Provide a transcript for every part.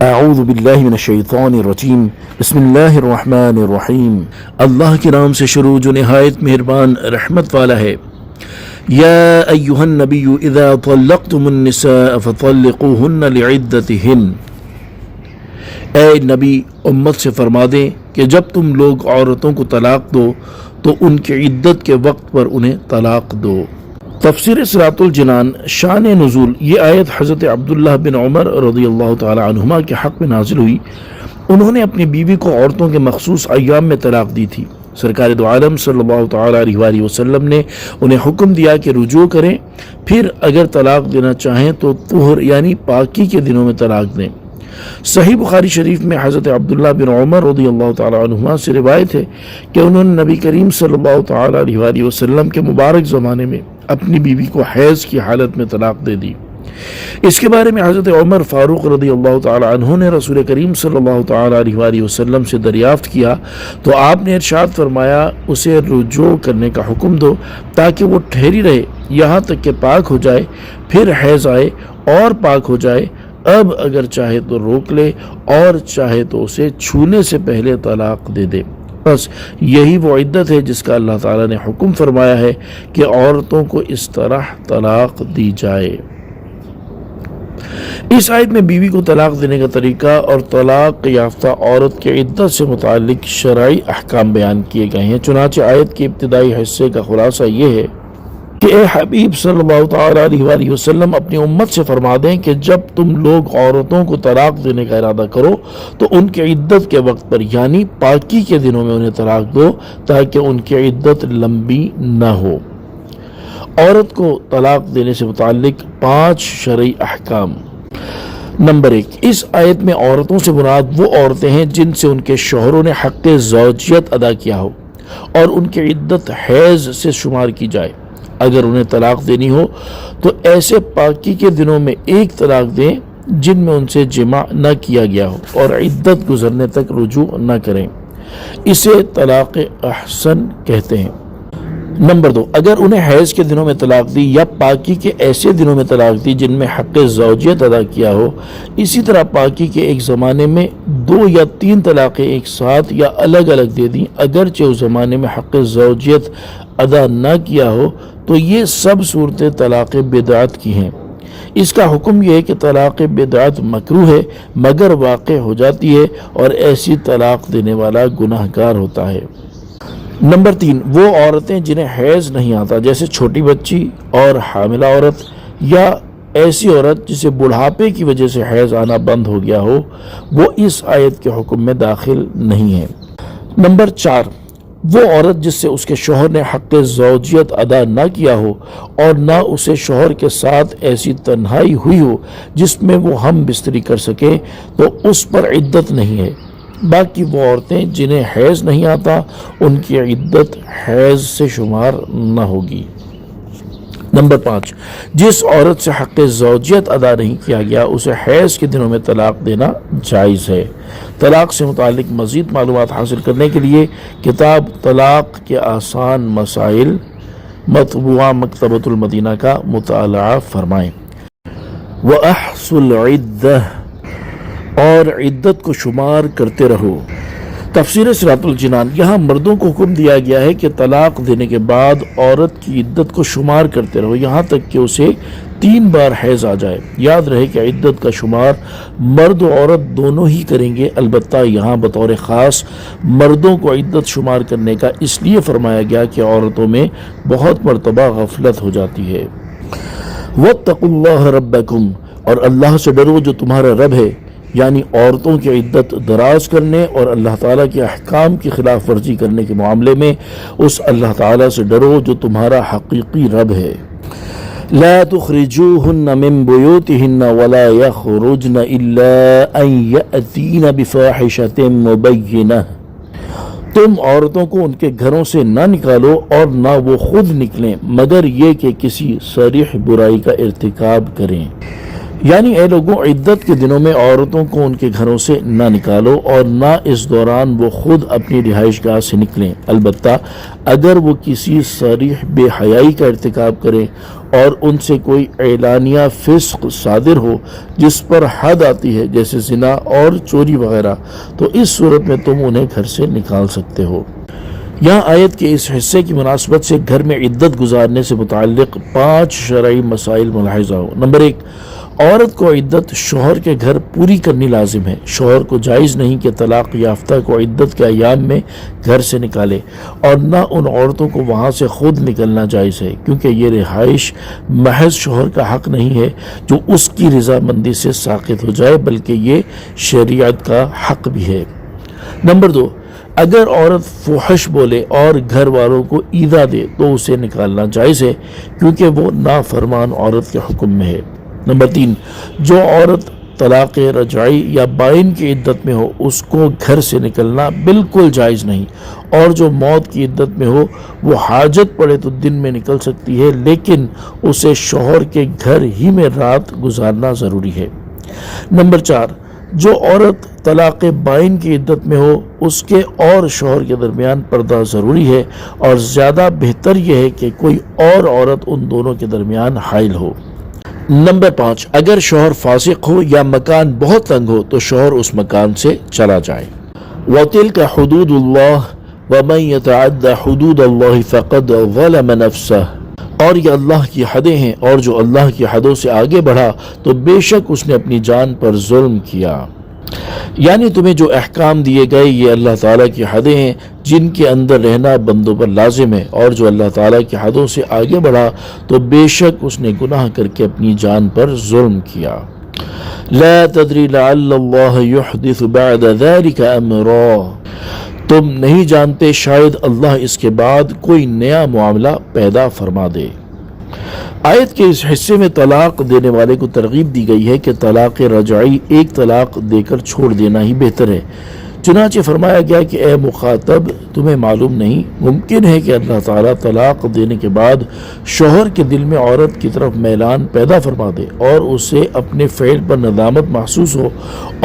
اعوذ باللہ من الشیطان الرجیم بسم اللہ الرحمن الرحیم۔ اللہ کے نام سے شروع جو نہایت مہربان رحمت والا ہے۔ یا ایہا النبی اذا طلقتم النساء فطلقوہن لعدتہن، اے نبی امت سے فرما دیں کہ جب تم لوگ عورتوں کو طلاق دو تو ان کی عدت کے وقت پر انہیں طلاق دو۔ تفسیر صراط الجنان شان نزول، یہ آیت حضرت عبداللہ بن عمر رضی اللہ تعالی عنہما کے حق میں نازل ہوئی۔ انہوں نے اپنی بیوی کو عورتوں کے مخصوص ایام میں طلاق دی تھی۔ سرکار دو عالم صلی اللہ تعالی علیہ وآلہ وسلم نے انہیں حکم دیا کہ رجوع کریں، پھر اگر طلاق دینا چاہیں تو طہر یعنی پاکی کے دنوں میں طلاق دیں۔ صحیح بخاری شریف میں حضرت عبداللہ بن عمر رضی اللہ تعالی عنہما سے روایت ہے کہ انہوں نے نبی کریم صلی اللہ تعالی علیہ وآلہ وسلم کے مبارک زمانے میں اپنی بیوی کو حیض کی حالت میں طلاق دے دی۔ اس کے بارے میں حضرت عمر فاروق رضی اللہ تعالی عنہ نے رسول کریم صلی اللہ تعالی علیہ وآلہ وسلم سے دریافت کیا تو آپ نے ارشاد فرمایا اسے رجوع کرنے کا حکم دو تاکہ وہ ٹھہری رہے یہاں تک کہ پاک ہو جائے، پھر حیض آئے اور پاک ہو جائے۔ اب اگر چاہے تو روک لے اور چاہے تو اسے چھونے سے پہلے طلاق دے دے۔ بس یہی وہ عدت ہے جس کا اللہ تعالیٰ نے حکم فرمایا ہے کہ عورتوں کو اس طرح طلاق دی جائے۔ اس آیت میں بیوی کو طلاق دینے کا طریقہ اور طلاق یافتہ عورت کی عدت سے متعلق شرعی احکام بیان کیے گئے ہیں۔ چنانچہ آیت کے ابتدائی حصے کا خلاصہ یہ ہے کہ اے حبیب صلی اللہ تعالی علیہ وآلہ وسلم اپنی امت سے فرما دیں کہ جب تم لوگ عورتوں کو طلاق دینے کا ارادہ کرو تو ان کی عدت کے وقت پر یعنی پاکی کے دنوں میں انہیں طلاق دو تاکہ ان کی عدت لمبی نہ ہو۔ عورت کو طلاق دینے سے متعلق 5 شرعی احکام۔ نمبر 1، اس آیت میں عورتوں سے مراد وہ عورتیں ہیں جن سے ان کے شوہروں نے حق زوجیت ادا کیا ہو اور ان کی عدت حیض سے شمار کی جائے۔ اگر انہیں طلاق دینی ہو تو ایسے پاکی کے دنوں میں ایک طلاق دیں جن میں ان سے جماع نہ کیا گیا ہو اور عدت گزرنے تک رجوع نہ کریں، اسے طلاق احسن کہتے ہیں۔ نمبر 2، اگر انہیں حیض کے دنوں میں طلاق دی یا پاکی کے ایسے دنوں میں طلاق دی جن میں حق زوجیت ادا کیا ہو، اسی طرح پاکی کے ایک زمانے میں 2 یا 3 طلاقیں ایک ساتھ یا الگ الگ دے دیں اگرچہ اس زمانے میں حق زوجیت ادا نہ کیا ہو، تو یہ سب صورتیں طلاق بدعت کی ہیں۔ اس کا حکم یہ ہے کہ طلاق بدعت مکروہ ہے مگر واقع ہو جاتی ہے اور ایسی طلاق دینے والا گناہ گار ہوتا ہے۔ نمبر 3، وہ عورتیں جنہیں حیض نہیں آتا جیسے چھوٹی بچی اور حاملہ عورت یا ایسی عورت جسے بڑھاپے کی وجہ سے حیض آنا بند ہو گیا ہو، وہ اس آیت کے حکم میں داخل نہیں ہے۔ نمبر 4، وہ عورت جس سے اس کے شوہر نے حق زوجیت ادا نہ کیا ہو اور نہ اسے شوہر کے ساتھ ایسی تنہائی ہوئی ہو جس میں وہ ہم بستری کر سکے تو اس پر عدت نہیں ہے۔ باقی وہ عورتیں جنہیں حیض نہیں آتا ان کی عدت حیض سے شمار نہ ہوگی۔ نمبر 5، جس عورت سے حق زوجیت ادا نہیں کیا گیا اسے حیض کے دنوں میں طلاق دینا جائز ہے۔ طلاق سے متعلق مزید معلومات حاصل کرنے کے لیے کتاب طلاق کے آسان مسائل مطبوعہ مکتبۃ المدینہ کا مطالعہ فرمائیں۔ وَأَحْصُوا الْعِدَّةَ، اور عدت کو شمار کرتے رہو۔ تفسیر صراط الجنان، یہاں مردوں کو حکم دیا گیا ہے کہ طلاق دینے کے بعد عورت کی عدت کو شمار کرتے رہو یہاں تک کہ اسے 3 بار حیض آ جائے۔ یاد رہے کہ عدت کا شمار مرد و عورت دونوں ہی کریں گے، البتہ یہاں بطور خاص مردوں کو عدت شمار کرنے کا اس لیے فرمایا گیا کہ عورتوں میں بہت مرتبہ غفلت ہو جاتی ہے۔ وَاتَّقُوا اللَّهَ رَبَّكُمْ، اور اللہ سے ڈرو جو تمہارا رب ہے، یعنی عورتوں کی عدت دراز کرنے اور اللہ تعالیٰ کے احکام کی خلاف ورزی کرنے کے معاملے میں اس اللہ تعالیٰ سے ڈرو جو تمہارا حقیقی رب ہے۔ لا تخرجوهن من بيوتهن ولا يخرجن إلا أن يأتين بفاحشة مبينة، تم عورتوں کو ان کے گھروں سے نہ نکالو اور نہ وہ خود نکلیں مگر یہ کہ کسی صریح برائی کا ارتکاب کریں۔ یعنی اے لوگوں، عدت کے دنوں میں عورتوں کو ان کے گھروں سے نہ نکالو اور نہ اس دوران وہ خود اپنی رہائش گاہ سے نکلیں، البتہ اگر وہ کسی صریح بے حیائی کا ارتکاب کریں اور ان سے کوئی اعلانیہ فسق صادر ہو جس پر حد آتی ہے، جیسے زنا اور چوری وغیرہ، تو اس صورت میں تم انہیں گھر سے نکال سکتے ہو۔ یہاں آیت کے اس حصے کی مناسبت سے گھر میں عدت گزارنے سے متعلق 5 شرعی مسائل ملاحظہ ہو۔ نمبر 1، عورت کو عدت شوہر کے گھر پوری کرنی لازم ہے۔ شوہر کو جائز نہیں کہ طلاق یافتہ کو عدت کے ایام میں گھر سے نکالے، اور نہ ان عورتوں کو وہاں سے خود نکلنا جائز ہے، کیونکہ یہ رہائش محض شوہر کا حق نہیں ہے جو اس کی رضامندی سے ساقط ہو جائے، بلکہ یہ شریعت کا حق بھی ہے۔ نمبر 2، اگر عورت فحش بولے اور گھر والوں کو ایذا دے تو اسے نکالنا جائز ہے، کیونکہ وہ نافرمان عورت کے حکم میں ہے۔ نمبر 3، جو عورت طلاق رجعی یا بائن کی عدت میں ہو اس کو گھر سے نکلنا بالکل جائز نہیں، اور جو موت کی عدت میں ہو وہ حاجت پڑے تو دن میں نکل سکتی ہے، لیکن اسے شوہر کے گھر ہی میں رات گزارنا ضروری ہے۔ نمبر 4، جو عورت طلاق بائن کی عدت میں ہو اس کے اور شوہر کے درمیان پردہ ضروری ہے، اور زیادہ بہتر یہ ہے کہ کوئی اور عورت ان دونوں کے درمیان حائل ہو۔ نمبر 5، اگر شوہر فاسق ہو یا مکان بہت تنگ ہو تو شوہر اس مکان سے چلا جائے۔ وَتِلْكَ حُدُودُ اللَّهِ وَمَنْ يَتَعَدَّ حُدُودَ اللَّهِ فَقَدْ ظَلَمَ نَفْسَهُ، اور یہ اللہ کی حدیں ہیں، اور جو اللہ کی حدوں سے آگے بڑھا تو بے شک اس نے اپنی جان پر ظلم کیا۔ یعنی تمہیں جو احکام دیے گئے یہ اللہ تعالیٰ کی حدیں ہیں جن کے اندر رہنا بندوں پر لازم ہے، اور جو اللہ تعالیٰ کی حدوں سے آگے بڑھا تو بے شک اس نے گناہ کر کے اپنی جان پر ظلم کیا۔ لا تدری لعل اللہ یحدث بعد ذلك امرا، تم نہیں جانتے شاید اللہ اس کے بعد کوئی نیا معاملہ پیدا فرما دے۔ آیت کے اس حصے میں طلاق دینے والے کو ترغیب دی گئی ہے کہ طلاق رجعی ایک طلاق دے کر چھوڑ دینا ہی بہتر ہے۔ چنانچہ فرمایا گیا کہ اے مخاطب، تمہیں معلوم نہیں، ممکن ہے کہ اللہ تعالیٰ طلاق دینے کے بعد شوہر کے دل میں عورت کی طرف میلان پیدا فرما دے اور اسے اپنے فعل پر ندامت محسوس ہو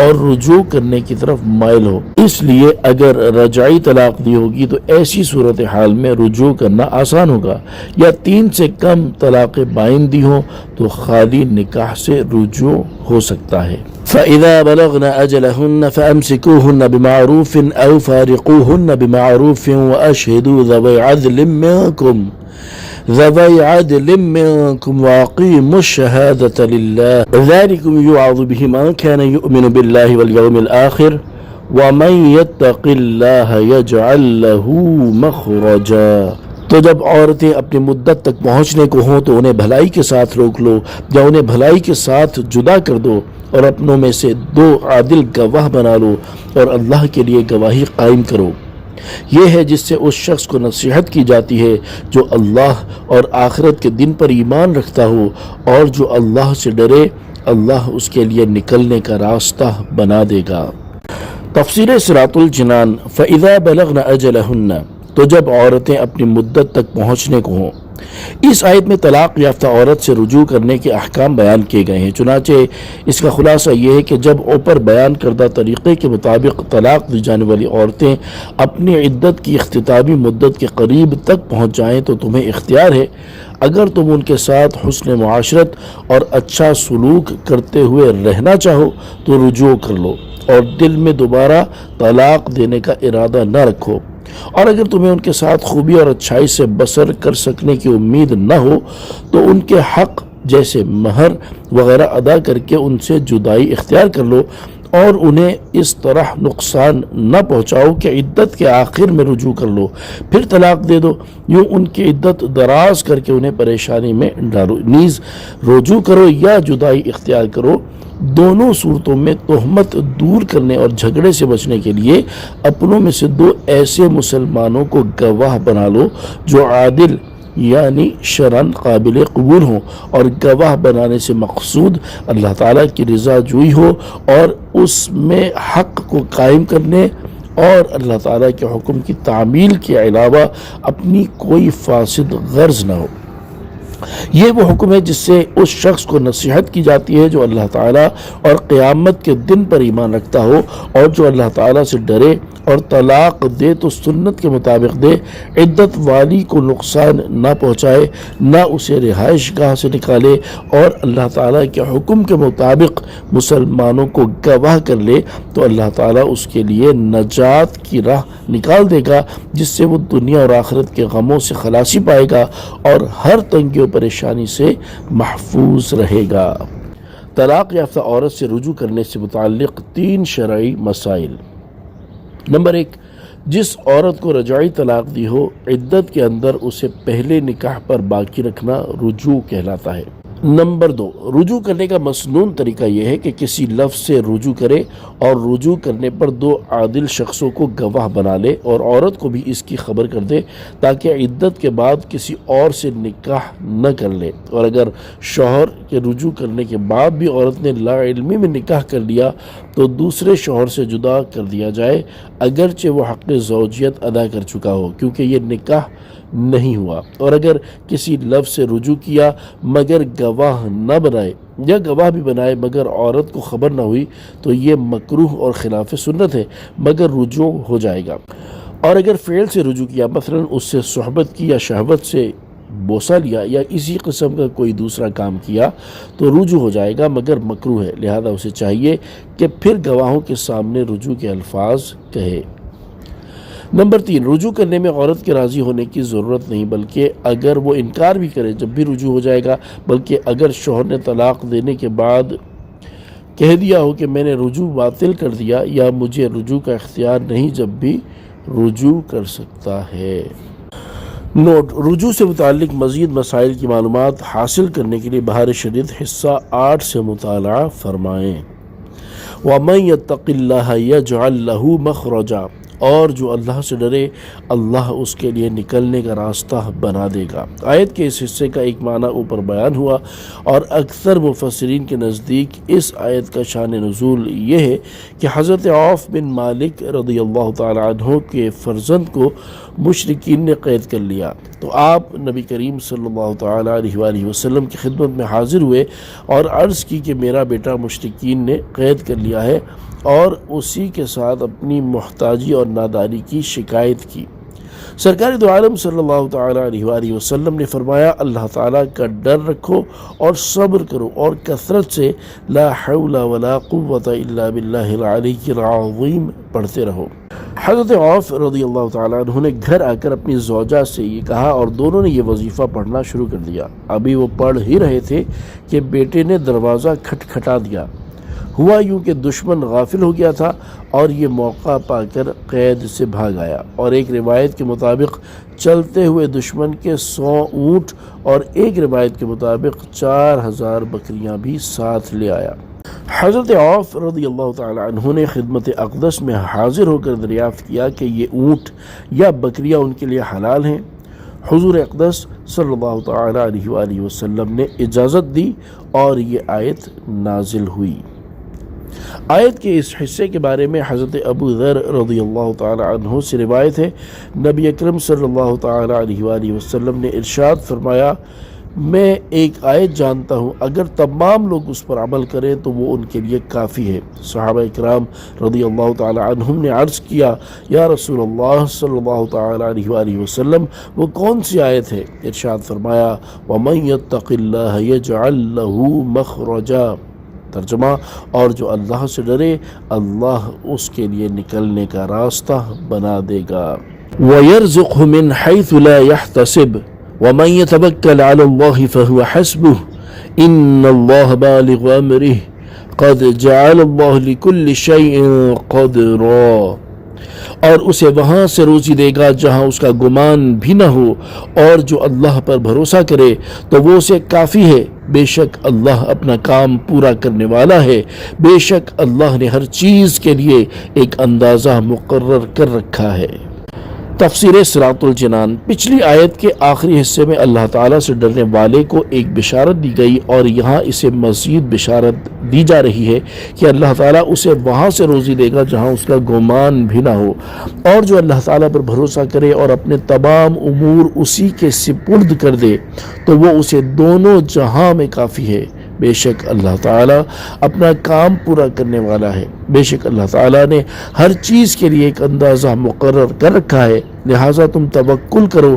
اور رجوع کرنے کی طرف مائل ہو۔ اس لیے اگر رجعی طلاق دی ہوگی تو ایسی صورتحال میں رجوع کرنا آسان ہوگا، یا 3 سے کم طلاق بائن دی ہوں تو خالی نکاح سے رجوع ہو سکتا ہے۔ فَإِذَا بَلَغْنَ أَجَلَهُنَّ فَأَمْسِكُوهُنَّ بِمَعْرُوفٍ أَوْ فَارِقُوهُنَّ بِمَعْرُوفٍ وَأَشْهِدُوا ذَوَيْ عَدْلٍ مِّنكُمْ وَأَقِيمُوا الشَّهَادَةَ لِلَّهِ ذَلِكُمْ يُوعَظُ بِهِ مَن كَانَ يُؤْمِنُ بِاللَّهِ وَالْيَوْمِ الْآخِرِ وَمَن يَتَّقِ اللَّهَ يَجْعَل لَّهُ مَخْرَجًا۔ تو جب عورتیں اپنی مدت تک پہنچنے کو ہوں تو انہیں بھلائی کے ساتھ روک لو یا انہیں بھلائی کے ساتھ جدا کر دو، اور اپنوں میں سے 2 عادل گواہ بنا لو اور اللہ کے لیے گواہی قائم کرو۔ یہ ہے جس سے اس شخص کو نصیحت کی جاتی ہے جو اللہ اور آخرت کے دن پر ایمان رکھتا ہو، اور جو اللہ سے ڈرے اللہ اس کے لیے نکلنے کا راستہ بنا دے گا۔ تفسیر صراط الجنان۔ فَإِذَا بَلَغْنَ أَجَلَهُنَّ، تو جب عورتیں اپنی مدت تک پہنچنے کو ہوں۔ اس آیت میں طلاق یافتہ عورت سے رجوع کرنے کے احکام بیان کیے گئے ہیں، چنانچہ اس کا خلاصہ یہ ہے کہ جب اوپر بیان کردہ طریقے کے مطابق طلاق دی جانے والی عورتیں اپنی عدت کی اختتامی مدت کے قریب تک پہنچ جائیں تو تمہیں اختیار ہے، اگر تم ان کے ساتھ حسن معاشرت اور اچھا سلوک کرتے ہوئے رہنا چاہو تو رجوع کر لو اور دل میں دوبارہ طلاق دینے کا ارادہ نہ رکھو، اور اگر تمہیں ان کے ساتھ خوبی اور اچھائی سے بسر کر سکنے کی امید نہ ہو تو ان کے حق جیسے مہر وغیرہ ادا کر کے ان سے جدائی اختیار کر لو، اور انہیں اس طرح نقصان نہ پہنچاؤ کہ عدت کے آخر میں رجوع کر لو پھر طلاق دے دو، یوں ان کی عدت دراز کر کے انہیں پریشانی میں ڈالو، نیز رجوع کرو یا جدائی اختیار کرو۔ دونوں صورتوں میں تہمت دور کرنے اور جھگڑے سے بچنے کے لیے اپنوں میں سے 2 ایسے مسلمانوں کو گواہ بنا لو جو عادل یعنی شرعاً قابل قبول ہوں، اور گواہ بنانے سے مقصود اللہ تعالیٰ کی رضا جوئی ہو اور اس میں حق کو قائم کرنے اور اللہ تعالیٰ کے حکم کی تعمیل کے علاوہ اپنی کوئی فاسد غرض نہ ہو۔ یہ وہ حکم ہے جس سے اس شخص کو نصیحت کی جاتی ہے جو اللہ تعالیٰ اور قیامت کے دن پر ایمان رکھتا ہو اور جو اللہ تعالیٰ سے ڈرے اور طلاق دے تو سنت کے مطابق دے، عدت والی کو نقصان نہ پہنچائے، نہ اسے رہائش گاہ سے نکالے اور اللہ تعالیٰ کے حکم کے مطابق مسلمانوں کو گواہ کر لے تو اللہ تعالیٰ اس کے لیے نجات کی راہ نکال دے گا، جس سے وہ دنیا اور آخرت کے غموں سے خلاصی پائے گا اور ہر تنگی و پریشانی سے محفوظ رہے گا۔ طلاق یافتہ عورت سے رجوع کرنے سے متعلق 3 شرعی مسائل۔ نمبر 1، جس عورت کو رجعی طلاق دی ہو، عدت کے اندر اسے پہلے نکاح پر باقی رکھنا رجوع کہلاتا ہے۔ نمبر 2، رجوع کرنے کا مسنون طریقہ یہ ہے کہ کسی لفظ سے رجوع کرے اور رجوع کرنے پر 2 عادل شخصوں کو گواہ بنا لے اور عورت کو بھی اس کی خبر کر دے تاکہ عدت کے بعد کسی اور سے نکاح نہ کر لے، اور اگر شوہر کے رجوع کرنے کے بعد بھی عورت نے لا علمی میں نکاح کر لیا تو دوسرے شوہر سے جدا کر دیا جائے اگرچہ وہ حق زوجیت ادا کر چکا ہو، کیونکہ یہ نکاح نہیں ہوا۔ اور اگر کسی لفظ سے رجوع کیا مگر گواہ نہ بنائے یا گواہ بھی بنائے مگر عورت کو خبر نہ ہوئی تو یہ مکروہ اور خلاف سنت ہے، مگر رجوع ہو جائے گا۔ اور اگر فعل سے رجوع کیا، مثلا اس سے صحبت کی یا شہوت سے بوسہ لیا یا اسی قسم کا کوئی دوسرا کام کیا تو رجوع ہو جائے گا مگر مکروہ ہے، لہذا اسے چاہیے کہ پھر گواہوں کے سامنے رجوع کے الفاظ کہے۔ نمبر 3، رجوع کرنے میں عورت کے راضی ہونے کی ضرورت نہیں، بلکہ اگر وہ انکار بھی کرے جب بھی رجوع ہو جائے گا، بلکہ اگر شوہر نے طلاق دینے کے بعد کہہ دیا ہو کہ میں نے رجوع باطل کر دیا یا مجھے رجوع کا اختیار نہیں، جب بھی رجوع کر سکتا ہے۔ نوٹ: رجوع سے متعلق مزید مسائل کی معلومات حاصل کرنے کے لیے بہار شریعت حصہ 8 سے مطالعہ فرمائیں۔ وَمَن يَتَّقِ اللَّهَ يَجْعَل لَّهُ مَخْرَجًا، اور جو اللہ سے ڈرے اللہ اس کے لیے نکلنے کا راستہ بنا دے گا۔ آیت کے اس حصے کا ایک معنی اوپر بیان ہوا اور اکثر مفسرین کے نزدیک اس آیت کا شان نزول یہ ہے کہ حضرت عوف بن مالک رضی اللہ تعالی عنہ کے فرزند کو مشرکین نے قید کر لیا تو آپ نبی کریم صلی اللہ تعالی علیہ وآلہ وسلم کی خدمت میں حاضر ہوئے اور عرض کی کہ میرا بیٹا مشرکین نے قید کر لیا ہے، اور اسی کے ساتھ اپنی محتاجی اور ناداری کی شکایت کی۔ سرکار دو عالم صلی اللہ تعالی علیہ وآلہ وسلم نے فرمایا، اللہ تعالیٰ کا ڈر رکھو اور صبر کرو اور کثرت سے لا حول ولا قوة الا باللہ العلی العظیم پڑھتے رہو۔ حضرت عوف رضی اللہ تعالیٰ عنہ نے گھر آ کر اپنی زوجہ سے یہ کہا اور دونوں نے یہ وظیفہ پڑھنا شروع کر دیا۔ ابھی وہ پڑھ ہی رہے تھے کہ بیٹے نے دروازہ کھٹکھٹا دیا۔ ہوا یوں کہ دشمن غافل ہو گیا تھا اور یہ موقع پا کر قید سے بھاگ آیا، اور ایک روایت کے مطابق چلتے ہوئے دشمن کے 100 اونٹ اور ایک روایت کے مطابق 4000 بکریاں بھی ساتھ لے آیا۔ حضرت عوف رضی اللہ تعالی عنہ نے خدمت اقدس میں حاضر ہو کر دریافت کیا کہ یہ اونٹ یا بکریاں ان کے لیے حلال ہیں۔ حضور اقدس صلی اللہ تعالی علیہ وآلہ وسلم نے اجازت دی اور یہ آیت نازل ہوئی۔ آیت کے اس حصے کے بارے میں حضرت ابو ذر رضی اللہ تعالی عنہ سے روایت ہے، نبی اکرم صلی اللہ تعالی علیہ وآلہ وسلم نے ارشاد فرمایا، میں ایک آیت جانتا ہوں، اگر تمام لوگ اس پر عمل کریں تو وہ ان کے لیے کافی ہے۔ صحابہ اکرام رضی اللہ تعالی عنہم نے عرض کیا، یا رسول اللہ صلی اللہ تعالی علیہ وآلہ وسلم وہ کون سی آیت ہے؟ ارشاد فرمایا، وَمَن يَتَّقِ اللَّهَ يَجْعَل لَّهُ مَخْرَجًا، ترجمہ، اور جو اللہ سے ڈرے اللہ اس کے لیے نکلنے کا راستہ بنا دے گا۔ وَيَرْزُقْهُ مِنْ حَيْثُ لَا يَحْتَسِبُ وَمَنْ يَتَوَكَّلْ عَلَى اللَّهِ فَهُوَ حَسْبُهُ إِنَّ اللَّهَ بَالِغُ أَمْرِهِ قَدْ جَعَلَ اللَّهُ لِكُلِّ شَيْءٍ قَدْرًا، اور اسے وہاں سے روزی دے گا جہاں اس کا گمان بھی نہ ہو، اور جو اللہ پر بھروسہ کرے تو وہ اسے کافی ہے۔ بے شک اللہ اپنا کام پورا کرنے والا ہے، بے شک اللہ نے ہر چیز کے لیے ایک اندازہ مقرر کر رکھا ہے۔ تفسیر صراط الجنان، پچھلی آیت کے آخری حصے میں اللہ تعالیٰ سے ڈرنے والے کو ایک بشارت دی گئی، اور یہاں اسے مزید بشارت دی جا رہی ہے کہ اللہ تعالیٰ اسے وہاں سے روزی دے گا جہاں اس کا گمان بھی نہ ہو، اور جو اللہ تعالیٰ پر بھروسہ کرے اور اپنے تمام امور اسی کے سپرد کر دے تو وہ اسے دونوں جہاں میں کافی ہے۔ بے شک اللہ تعالیٰ اپنا کام پورا کرنے والا ہے، بے شک اللہ تعالیٰ نے ہر چیز کے لیے ایک اندازہ مقرر کر رکھا ہے، لہٰذا تم توکل کرو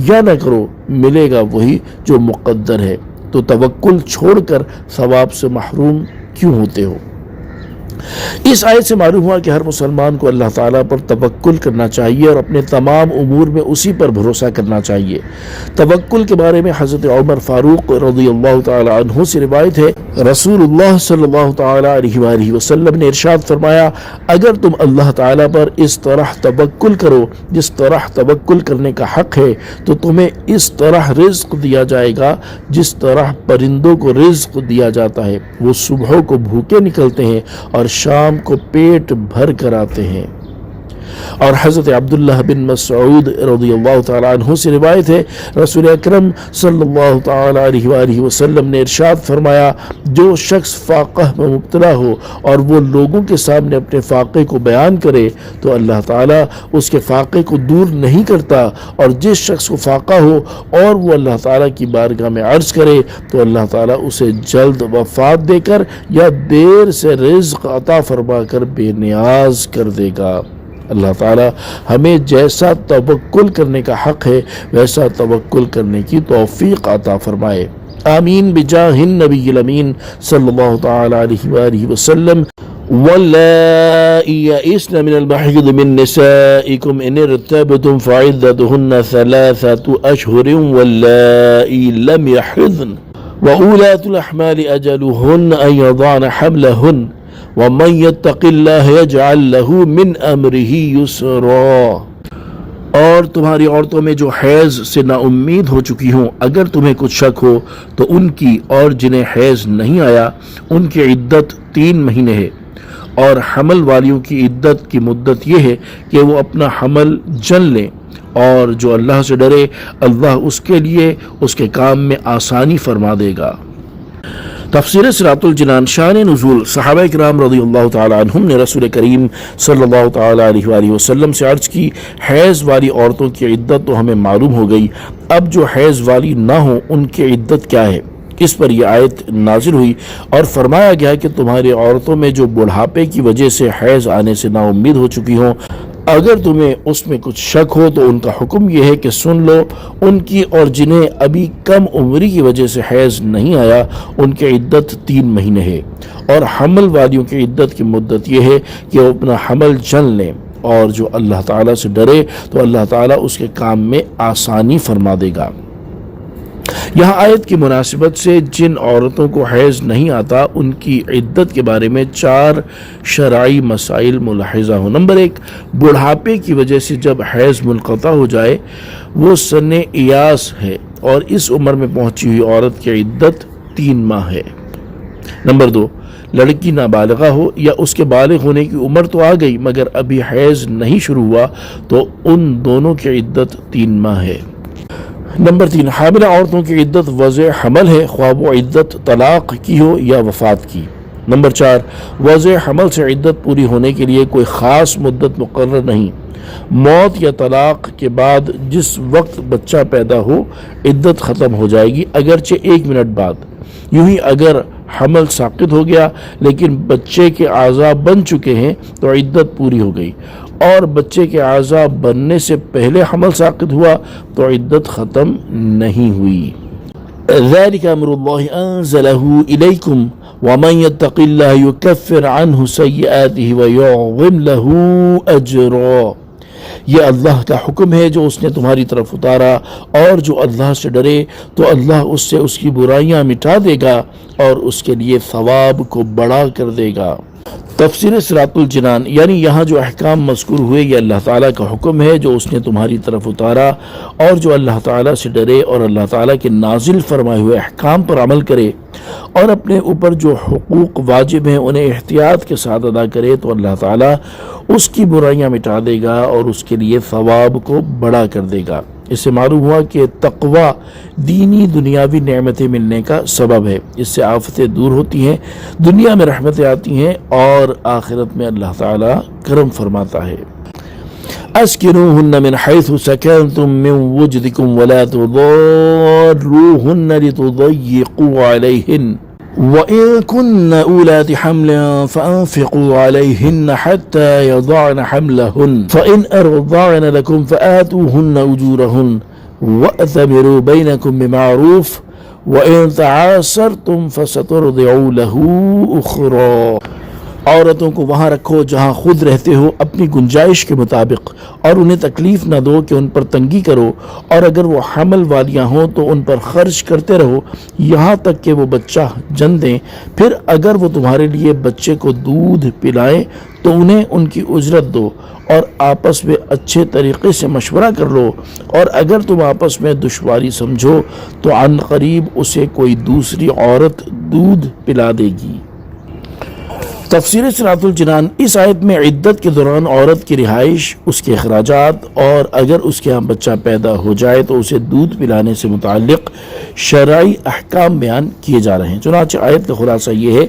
یا نہ کرو، ملے گا وہی جو مقدر ہے، تو توکل چھوڑ کر ثواب سے محروم کیوں ہوتے ہو؟ اس آیت سے معلوم ہوا کہ ہر مسلمان کو اللہ تعالیٰ پر توکل کرنا چاہیے اور اپنے تمام امور میں اسی پر بھروسہ کرنا چاہیے۔ توکل کے بارے میں حضرت عمر فاروق رضی اللہ تعالی عنہ سے روایت ہے، رسول اللہ صلی اللہ تعالی علیہ وآلہ وسلم نے ارشاد فرمایا، اگر تم اللہ تعالیٰ پر اس طرح توکل کرو جس طرح توکل کرنے کا حق ہے تو تمہیں اس طرح رزق دیا جائے گا جس طرح پرندوں کو رزق دیا جاتا ہے، وہ صبحوں کو بھوکے نکلتے ہیں اور شام کو پیٹ بھر کر آتے ہیں۔ اور حضرت عبداللہ بن مسعود رضی اللہ تعالیٰ عنہ سے روایت ہے، رسول اکرم صلی اللہ تعالیٰ علیہ وآلہ وسلم نے ارشاد فرمایا، جو شخص فاقہ میں مبتلا ہو اور وہ لوگوں کے سامنے اپنے فاقے کو بیان کرے تو اللہ تعالیٰ اس کے فاقے کو دور نہیں کرتا، اور جس شخص کو فاقہ ہو اور وہ اللہ تعالیٰ کی بارگاہ میں عرض کرے تو اللہ تعالیٰ اسے جلد وفات دے کر یا دیر سے رزق عطا فرما کر بے نیاز کر دے گا۔ اللہ تعالیٰ ہمیں جیسا توکل کرنے کا حق ہے ویسا توکل کرنے کی توفیق عطا فرمائے، آمین بجاہ النبی الامین صلی اللہ تعالی علیہ وآلہ وسلم۔ واللائي يئسن من المحيض من نسائكم إن ارتبتم فعدتهن 3 أشهر واللائي لم يحضن وأولاة الأحمال أجلهن أن يضعن حملهن وَمَن يَتَّقِ اللَّهَ يَجْعَل لَّهُ مِنْ أَمْرِهِ يُسْرًا۔ اور تمہاری عورتوں میں جو حیض سے نا امید ہو چکی ہوں، اگر تمہیں کچھ شک ہو تو ان کی، اور جنہیں حیض نہیں آیا ان کی عدت 3 مہینے ہے، اور حمل والیوں کی عدت کی مدت یہ ہے کہ وہ اپنا حمل جن لیں، اور جو اللہ سے ڈرے اللہ اس کے لیے اس کے کام میں آسانی فرما دے گا۔ تفسیر صراط الجنان، شان نزول۔ صحابہ کرام رضی اللہ تعالی عنہم نے رسول کریم صلی اللہ تعالی علیہ وآلہ وسلم سے عرض کی، حیض والی عورتوں کی عدت تو ہمیں معلوم ہو گئی، اب جو حیض والی نہ ہوں ان کی عدت کیا ہے؟ اس پر یہ آیت نازل ہوئی اور فرمایا گیا کہ تمہاری عورتوں میں جو بڑھاپے کی وجہ سے حیض آنے سے نا امید ہو چکی ہوں، اگر تمہیں اس میں کچھ شک ہو تو ان کا حکم یہ ہے کہ سن لو ان کی، اور جنہیں ابھی کم عمری کی وجہ سے حیض نہیں آیا ان کی عدت 3 مہینے ہے، اور حمل والیوں کی عدت کی مدت یہ ہے کہ وہ اپنا حمل جن لیں، اور جو اللہ تعالیٰ سے ڈرے تو اللہ تعالیٰ اس کے کام میں آسانی فرما دے گا۔ یہاں آیت کی مناسبت سے جن عورتوں کو حیض نہیں آتا ان کی عدت کے بارے میں 4 شرعی مسائل ملاحظہ ہو۔ نمبر 1، بڑھاپے کی وجہ سے جب حیض منقطع ہو جائے وہ سن ایاس ہے، اور اس عمر میں پہنچی ہوئی عورت کی عدت 3 ماہ ہے۔ نمبر 2، لڑکی نابالغہ ہو یا اس کے بالغ ہونے کی عمر تو آ گئی مگر ابھی حیض نہیں شروع ہوا تو ان دونوں کی عدت 3 ماہ ہے۔ نمبر 3، حاملہ عورتوں کی عدت وضع حمل ہے، خواہ وہ عدت طلاق کی ہو یا وفات کی۔ نمبر 4، وضع حمل سے عدت پوری ہونے کے لیے کوئی خاص مدت مقرر نہیں، موت یا طلاق کے بعد جس وقت بچہ پیدا ہو عدت ختم ہو جائے گی، اگرچہ 1 منٹ بعد۔ یوں ہی اگر حمل ساقط ہو گیا لیکن بچے کے اعضاء بن چکے ہیں تو عدت پوری ہو گئی، اور بچے کے اعضاء بننے سے پہلے حمل ساقط ہوا تو عدت ختم نہیں ہوئی۔ ذَلِكَ أَمْرُ اللَّهِ أَنزَلَهُ إِلَيْكُمْ وَمَنْ يَتَّقِ اللَّهَ يُكَفِّرْ عَنْهُ سَيِّئَاتِهِ وَيُعْظِمْ لَهُ أَجْرًا۔ یہ اللہ کا حکم ہے جو اس نے تمہاری طرف اتارا، اور جو اللہ سے ڈرے تو اللہ اس سے اس کی برائیاں مٹا دے گا اور اس کے لیے ثواب کو بڑا کر دے گا۔ تفسیر صراط الجنان، یعنی یہاں جو احکام مذکور ہوئے یہ اللہ تعالیٰ کا حکم ہے جو اس نے تمہاری طرف اتارا، اور جو اللہ تعالیٰ سے ڈرے اور اللہ تعالیٰ کے نازل فرمائے ہوئے احکام پر عمل کرے اور اپنے اوپر جو حقوق واجب ہیں انہیں احتیاط کے ساتھ ادا کرے تو اللہ تعالیٰ اس کی برائیاں مٹا دے گا اور اس کے لیے ثواب کو بڑا کر دے گا۔ اس سے معلوم ہوا کہ تقوی دینی دنیاوی نعمتیں ملنے کا سبب ہے، اس سے آفتیں دور ہوتی ہیں، دنیا میں رحمتیں آتی ہیں اور آخرت میں اللہ تعالیٰ کرم فرماتا ہے۔ اسکنوہن من حیث سکنتم من وجدکم ولا تضاروہن لتضیقوا علیہن وَإِن كُنَّ أُولَاتِ حَمْلٍ فَأَنفِقُوا عَلَيْهِنَّ حَتَّى يَضَعْنَ حَمْلَهُنَّ فَإِنْ أَرْضَعْنَ لَكُمْ فَآتُوهُنَّ أُجُورَهُنَّ وَأْتَمِرُوا بَيْنَكُمْ بِمَعْرُوفٍ وَإِن تَعَاسَرْتُمْ فَسَتُرْضِعُ لَهُ أُخْرَى۔ عورتوں کو وہاں رکھو جہاں خود رہتے ہو اپنی گنجائش کے مطابق، اور انہیں تکلیف نہ دو کہ ان پر تنگی کرو، اور اگر وہ حمل والیاں ہوں تو ان پر خرچ کرتے رہو یہاں تک کہ وہ بچہ جن دیں۔ پھر اگر وہ تمہارے لیے بچے کو دودھ پلائیں تو انہیں ان کی اجرت دو، اور آپس میں اچھے طریقے سے مشورہ کر لو، اور اگر تم آپس میں دشواری سمجھو تو عن قریب اسے کوئی دوسری عورت دودھ پلا دے گی۔ تفسیر صراط الجنان، اس آیت میں عدت کے دوران عورت کی رہائش، اس کے اخراجات، اور اگر اس کے ہاں بچہ پیدا ہو جائے تو اسے دودھ پلانے سے متعلق شرعی احکام بیان کیے جا رہے ہیں۔ چنانچہ آیت کا خلاصہ یہ ہے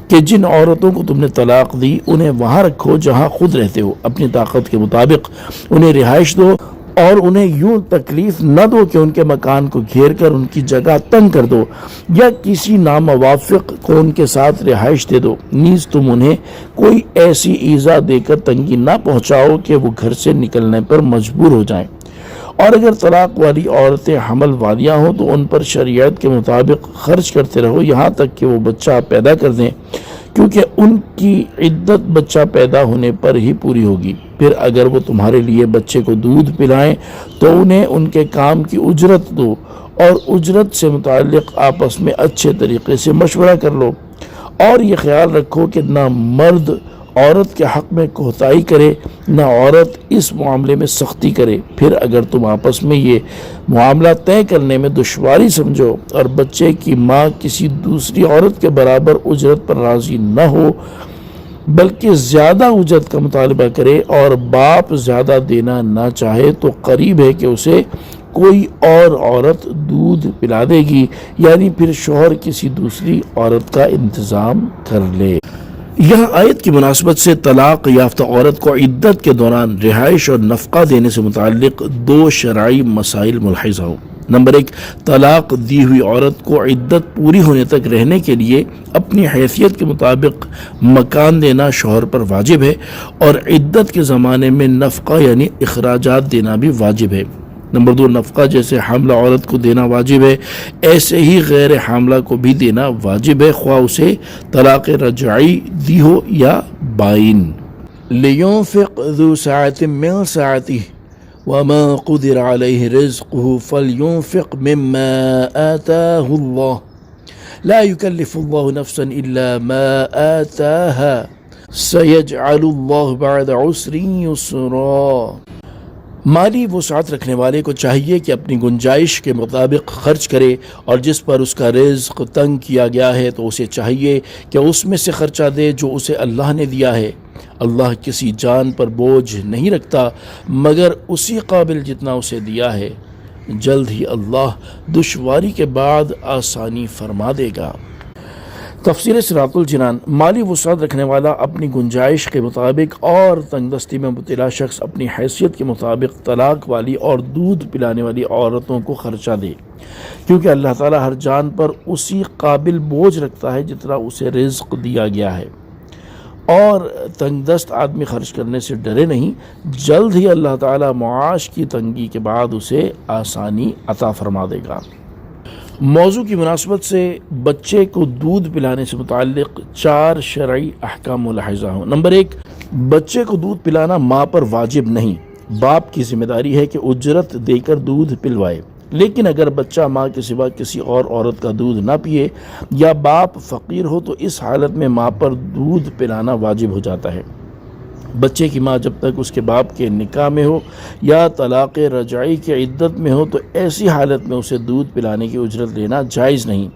کہ جن عورتوں کو تم نے طلاق دی انہیں وہاں رکھو جہاں خود رہتے ہو، اپنی طاقت کے مطابق انہیں رہائش دو، اور انہیں یوں تکلیف نہ دو کہ ان کے مکان کو گھیر کر ان کی جگہ تنگ کر دو یا کسی ناموافق کو ان کے ساتھ رہائش دے دو، نیز تم انہیں کوئی ایسی ایذا دے کر تنگی نہ پہنچاؤ کہ وہ گھر سے نکلنے پر مجبور ہو جائیں۔ اور اگر طلاق والی عورتیں حمل والیاں ہوں تو ان پر شریعت کے مطابق خرچ کرتے رہو یہاں تک کہ وہ بچہ پیدا کر دیں، کیونکہ ان کی عدت بچہ پیدا ہونے پر ہی پوری ہوگی۔ پھر اگر وہ تمہارے لیے بچے کو دودھ پلائیں تو انہیں ان کے کام کی اجرت دو، اور اجرت سے متعلق آپس میں اچھے طریقے سے مشورہ کر لو، اور یہ خیال رکھو کہ نہ مرد عورت کے حق میں کوتاہی کرے نہ عورت اس معاملے میں سختی کرے۔ پھر اگر تم آپس میں یہ معاملہ طے کرنے میں دشواری سمجھو اور بچے کی ماں کسی دوسری عورت کے برابر اجرت پر راضی نہ ہو بلکہ زیادہ اجرت کا مطالبہ کرے اور باپ زیادہ دینا نہ چاہے تو قریب ہے کہ اسے کوئی اور عورت دودھ پلا دے گی، یعنی پھر شوہر کسی دوسری عورت کا انتظام کر لے۔ یہاں آیت کی مناسبت سے طلاق یافتہ عورت کو عدت کے دوران رہائش اور نفقہ دینے سے متعلق دو شرعی مسائل ملحوظ ہوں۔ نمبر 1، طلاق دی ہوئی عورت کو عدت پوری ہونے تک رہنے کے لیے اپنی حیثیت کے مطابق مکان دینا شوہر پر واجب ہے، اور عدت کے زمانے میں نفقہ یعنی اخراجات دینا بھی واجب ہے۔ نمبر 2، نفقہ جیسے حاملہ عورت کو دینا واجب ہے ایسے ہی غیر حاملہ کو بھی دینا واجب ہے، خواہ اسے طلاق رجعی دی ہو یا بائن۔ لِيُنْفِقْ ذُو سَعَةٍ مِّن سَعَتِهِ وَمَا قُدِرَ عَلَيْهِ رِزْقُهُ فَلْيُنْفِقْ مِمَّا آتَاهُ اللَّهُ لَا يُكَلِّفُ اللَّهُ نَفْسًا إِلَّا مَا آتَاهَا سَيَجْعَلُ اللَّهُ بَعْدَ عُسْرٍ يُسْرًا۔ مالی وسعت رکھنے والے کو چاہیے کہ اپنی گنجائش کے مطابق خرچ کرے، اور جس پر اس کا رزق تنگ کیا گیا ہے تو اسے چاہیے کہ اس میں سے خرچہ دے جو اسے اللہ نے دیا ہے۔ اللہ کسی جان پر بوجھ نہیں رکھتا مگر اسی قابل جتنا اسے دیا ہے، جلد ہی اللہ دشواری کے بعد آسانی فرما دے گا۔ تفسیر صراط الجنان، مالی وسعت رکھنے والا اپنی گنجائش کے مطابق اور تنگ دستی میں مبتلا شخص اپنی حیثیت کے مطابق طلاق والی اور دودھ پلانے والی عورتوں کو خرچہ دے، کیونکہ اللہ تعالیٰ ہر جان پر اسی قابل بوجھ رکھتا ہے جتنا اسے رزق دیا گیا ہے، اور تنگ دست آدمی خرچ کرنے سے ڈرے نہیں، جلد ہی اللہ تعالیٰ معاش کی تنگی کے بعد اسے آسانی عطا فرما دے گا۔ موضوع کی مناسبت سے بچے کو دودھ پلانے سے متعلق 4 شرعی احکام ملاحظہ ہوں۔ نمبر 1، بچے کو دودھ پلانا ماں پر واجب نہیں، باپ کی ذمہ داری ہے کہ اجرت دے کر دودھ پلوائے۔ لیکن اگر بچہ ماں کے سوا کسی اور عورت کا دودھ نہ پیے یا باپ فقیر ہو تو اس حالت میں ماں پر دودھ پلانا واجب ہو جاتا ہے۔ بچے کی ماں جب تک اس کے باپ کے نکاح میں ہو یا طلاق رجعی کی عدت میں ہو تو ایسی حالت میں اسے دودھ پلانے کی اجرت لینا جائز نہیں،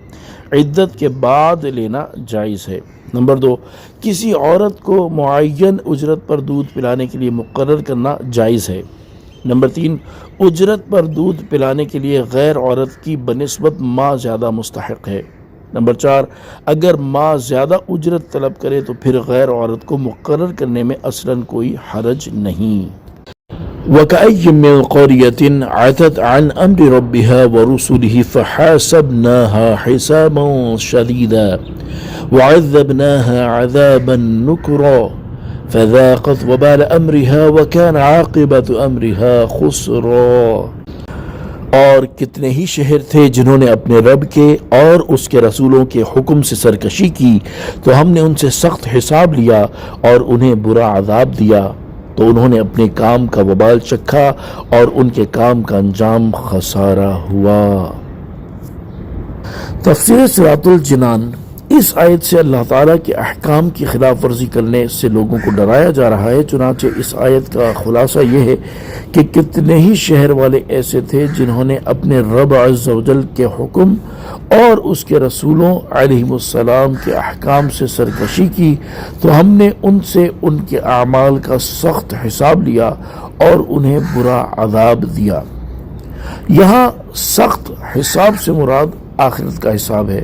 عدت کے بعد لینا جائز ہے۔ نمبر 2، کسی عورت کو معین اجرت پر دودھ پلانے کے لیے مقرر کرنا جائز ہے۔ نمبر 3، اجرت پر دودھ پلانے کے لیے غیر عورت کی بنسبت ماں زیادہ مستحق ہے۔ نمبر 4، اگر ماں زیادہ اجرت طلب کرے تو پھر غیر عورت کو مقرر کرنے میں اصلاً کوئی حرج نہیں۔ وَكَأَيٍّ مِّن قَرْيَةٍ عَتَتْ عَنْ أَمْرِ رَبِّهَا وَرُسُلِهِ فَحَاسَبْنَاهَا حِسَابًا شَدِيدًا وَعَذَّبْنَاهَا عَذَابًا نُكْرًا فَذَاقَتْ وَبَالَ أَمْرِهَا وَكَانَ عَاقِبَةُ أَمْرِهَا خُسْرًا۔ اور کتنے ہی شہر تھے جنہوں نے اپنے رب کے اور اس کے رسولوں کے حکم سے سرکشی کی تو ہم نے ان سے سخت حساب لیا اور انہیں برا عذاب دیا، تو انہوں نے اپنے کام کا وبال چکھا اور ان کے کام کا انجام خسارہ ہوا۔ تفسیر صراط الجنان۔ اس آیت سے اللہ تعالیٰ کے احکام کی خلاف ورزی کرنے سے لوگوں کو ڈرایا جا رہا ہے۔ چنانچہ اس آیت کا خلاصہ یہ ہے کہ کتنے ہی شہر والے ایسے تھے جنہوں نے اپنے رب عز و جل کے حکم اور اس کے رسولوں علیہم السلام کے احکام سے سرکشی کی تو ہم نے ان سے ان کے اعمال کا سخت حساب لیا اور انہیں برا عذاب دیا۔ یہاں سخت حساب سے مراد آخرت کا حساب ہے،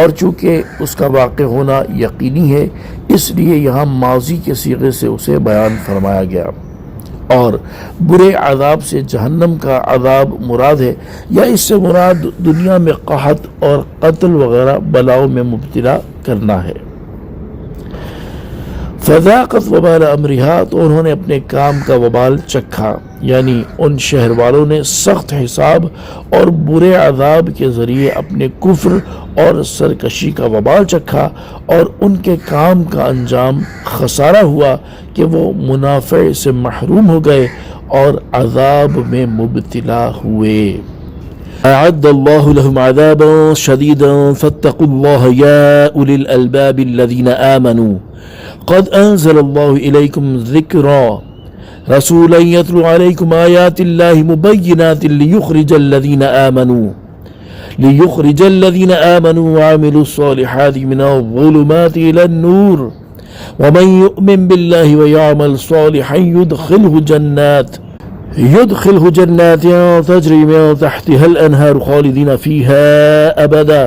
اور چونکہ اس کا واقع ہونا یقینی ہے اس لیے یہاں ماضی کے صیغے سے اسے بیان فرمایا گیا، اور برے عذاب سے جہنم کا عذاب مراد ہے، یا اس سے مراد دنیا میں قحط اور قتل وغیرہ بلاؤں میں مبتلا کرنا ہے۔ فذاقت وبال امرها، تو انہوں نے اپنے کام کا وبال چکھا، یعنی ان شہر والوں نے سخت حساب اور برے عذاب کے ذریعے اپنے کفر اور سرکشی کا وبال چکھا، اور ان کے کام کا انجام خسارہ ہوا کہ وہ منافع سے محروم ہو گئے اور عذاب میں مبتلا ہوئے۔ اعد اللہ لهم عذابا شدیدا فاتقوا اللہ یا اولی الالباب الذین آمنوا قد انزل اللہ الیکم ذکرا رسولا یتلو علیکم آیات اللہ مبینات لیخرج الذین آمنوا وعملوا الصالحات من الظلمات الى النور ومن يؤمن بالله ويعمل صالحا يدخله جنات تجري من تحتها الأنهار خالدين فيها أبدا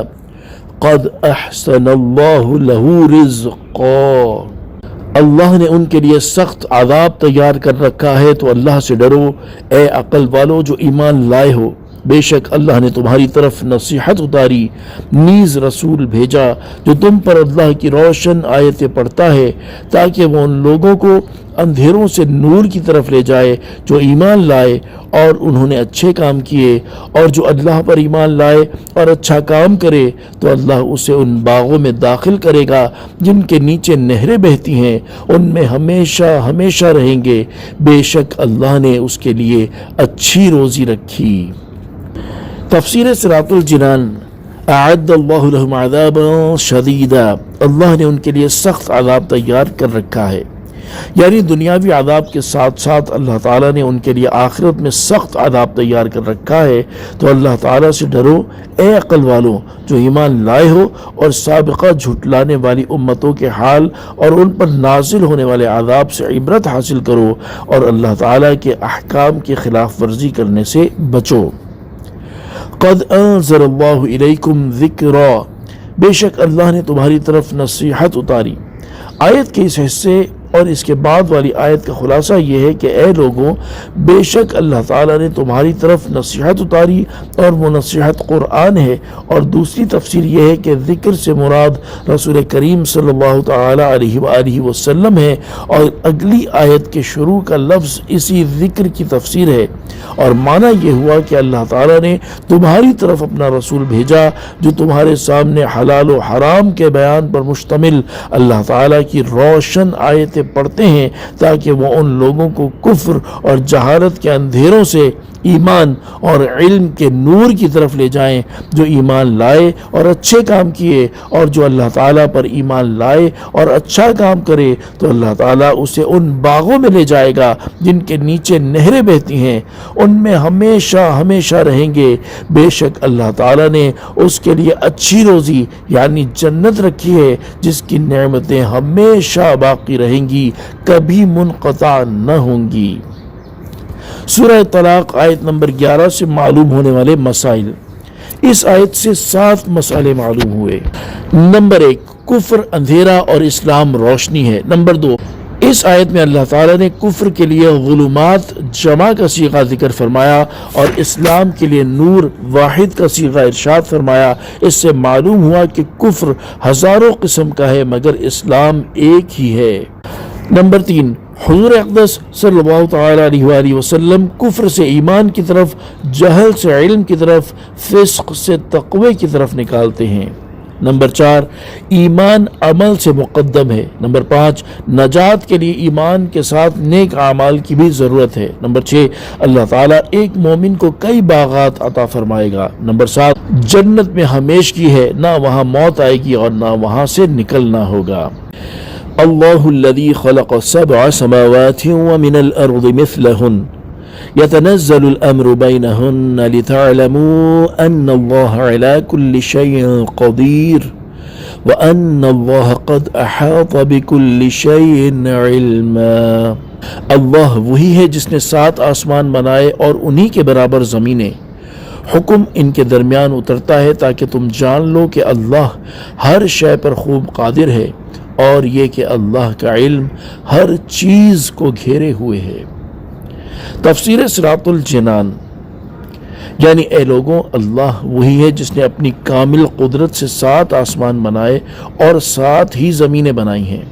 قد أحسن الله له رزقا۔ اللہ نے ان کے لیے سخت عذاب تیار کر رکھا ہے، تو اللہ سے ڈرو اے عقل والو جو ایمان لائے ہو، بے شک اللہ نے تمہاری طرف نصیحت اتاری، نیز رسول بھیجا جو تم پر اللہ کی روشن آیتیں پڑھتا ہے تاکہ وہ ان لوگوں کو اندھیروں سے نور کی طرف لے جائے جو ایمان لائے اور انہوں نے اچھے کام کیے، اور جو اللہ پر ایمان لائے اور اچھا کام کرے تو اللہ اسے ان باغوں میں داخل کرے گا جن کے نیچے نہریں بہتی ہیں، ان میں ہمیشہ ہمیشہ رہیں گے، بے شک اللہ نے اس کے لیے اچھی روزی رکھی۔ تفسیر صراط الجنان۔ اعد اللہ لهم عذابا شدیدا، اللہ نے ان کے لیے سخت عذاب تیار کر رکھا ہے، یعنی دنیاوی عذاب کے ساتھ ساتھ اللہ تعالیٰ نے ان کے لیے آخرت میں سخت عذاب تیار کر رکھا ہے۔ تو اللہ تعالیٰ سے ڈرو اے عقل والوں جو ایمان لائے ہو، اور سابقہ جھٹلانے والی امتوں کے حال اور ان پر نازل ہونے والے عذاب سے عبرت حاصل کرو، اور اللہ تعالیٰ کے احکام کی خلاف ورزی کرنے سے بچو۔ قد انزل اللہ الیکم ذکرا، بے شک اللہ نے تمہاری طرف نصیحت اتاری۔ آیت کے اس حصے اور اس کے بعد والی آیت کا خلاصہ یہ ہے کہ اے لوگوں، بے شک اللہ تعالیٰ نے تمہاری طرف نصیحت اتاری، اور وہ نصیحت قرآن ہے۔ اور دوسری تفسیر یہ ہے کہ ذکر سے مراد رسول کریم صلی اللہ تعالی علیہ وآلہ وسلم ہے، اور اگلی آیت کے شروع کا لفظ اسی ذکر کی تفسیر ہے، اور معنی یہ ہوا کہ اللہ تعالیٰ نے تمہاری طرف اپنا رسول بھیجا جو تمہارے سامنے حلال و حرام کے بیان پر مشتمل اللہ تعالیٰ کی روشن آیتیں پڑھتے ہیں تاکہ وہ ان لوگوں کو کفر اور جہالت کے اندھیروں سے ایمان اور علم کے نور کی طرف لے جائیں۔ جو ایمان لائے اور اچھے کام کیے، اور جو اللہ تعالیٰ پر ایمان لائے اور اچھا کام کرے، تو اللہ تعالیٰ اسے ان باغوں میں لے جائے گا جن کے نیچے نہریں بہتی ہیں، ان میں ہمیشہ ہمیشہ رہیں گے۔ بے شک اللہ تعالیٰ نے اس کے لیے اچھی روزی یعنی جنت رکھی ہے، جس کی نعمتیں ہمیشہ باقی رہیں گی، کبھی منقطع نہ ہوں گی۔ سورہ طلاق آیت نمبر 11 سے معلوم ہونے والے مسائل۔ اس آیت سے 7 مسئلے معلوم ہوئے۔ نمبر 1، کفر اندھیرا اور اسلام روشنی ہے۔ نمبر 2، اس آیت میں اللہ تعالیٰ نے کفر کے لیے ظلمات جمع کا صیغہ ذکر فرمایا اور اسلام کے لیے نور واحد کا صیغہ ارشاد فرمایا۔ اس سے معلوم ہوا کہ کفر ہزاروں قسم کا ہے مگر اسلام ایک ہی ہے۔ نمبر 3، حضور اقدس صلی اللہ تعالیٰ علیہ وآلہ وسلم کفر سے ایمان کی طرف، جہل سے علم کی طرف، فسق سے تقوی کی طرف نکالتے ہیں۔ نمبر 4، ایمان عمل سے مقدم ہے۔ نمبر 5، نجات کے لیے ایمان کے ساتھ نیک اعمال کی بھی ضرورت ہے۔ نمبر 6، اللہ تعالیٰ ایک مومن کو کئی باغات عطا فرمائے گا۔ نمبر 7، جنت میں ہمیشگی ہے، نہ وہاں موت آئے گی اور نہ وہاں سے نکلنا ہوگا۔ اللہ الذی خلق 7 سماوات ومن الارض مثلہن يتنزل الأمر بينهن لتعلموا أن الله على كل شيء قدير وأن الله قد أحاط بكل شيء علما۔ اللہ وہی ہے جس نے 7 آسمان بنائے اور انہی کے برابر زمینیں۔ حکم ان کے درمیان اترتا ہے تاکہ تم جان لو کہ اللہ ہر شے پر خوب قادر ہے، اور یہ کہ اللہ کا علم ہر چیز کو گھیرے ہوئے ہے۔ تفسیر صراط الجنان، یعنی اے لوگوں، اللہ وہی ہے جس نے اپنی کامل قدرت سے 7 آسمان بنائے اور 7 ہی زمینیں بنائی ہیں۔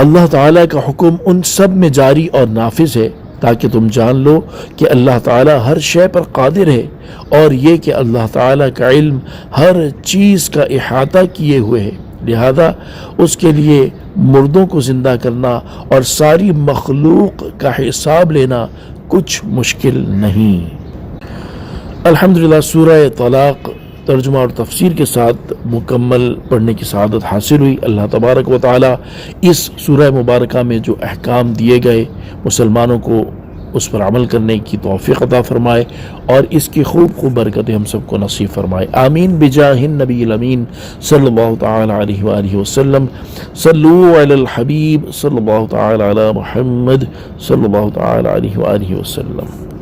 اللہ تعالیٰ کا حکم ان سب میں جاری اور نافذ ہے تاکہ تم جان لو کہ اللہ تعالیٰ ہر شے پر قادر ہے، اور یہ کہ اللہ تعالیٰ کا علم ہر چیز کا احاطہ کیے ہوئے ہے، لہذا اس کے لیے مردوں کو زندہ کرنا اور ساری مخلوق کا حساب لینا کچھ مشکل نہیں۔ الحمدللہ سورہ طلاق ترجمہ اور تفسیر کے ساتھ مکمل پڑھنے کی سعادت حاصل ہوئی۔ اللہ تبارک و تعالی اس سورہ مبارکہ میں جو احکام دیے گئے مسلمانوں کو اس پر عمل کرنے کی توفیق عطا فرمائے اور اس کی خوب خوب برکتیں ہم سب کو نصیب فرمائے، آمین بجاہ النبی الامین صلی اللہ تعالی علیہ وآلہ وسلم۔ صلو علی الحبیب صلی اللہ تعالی علی محمد صلی اللہ تعالی علیہ وآلہ وسلم۔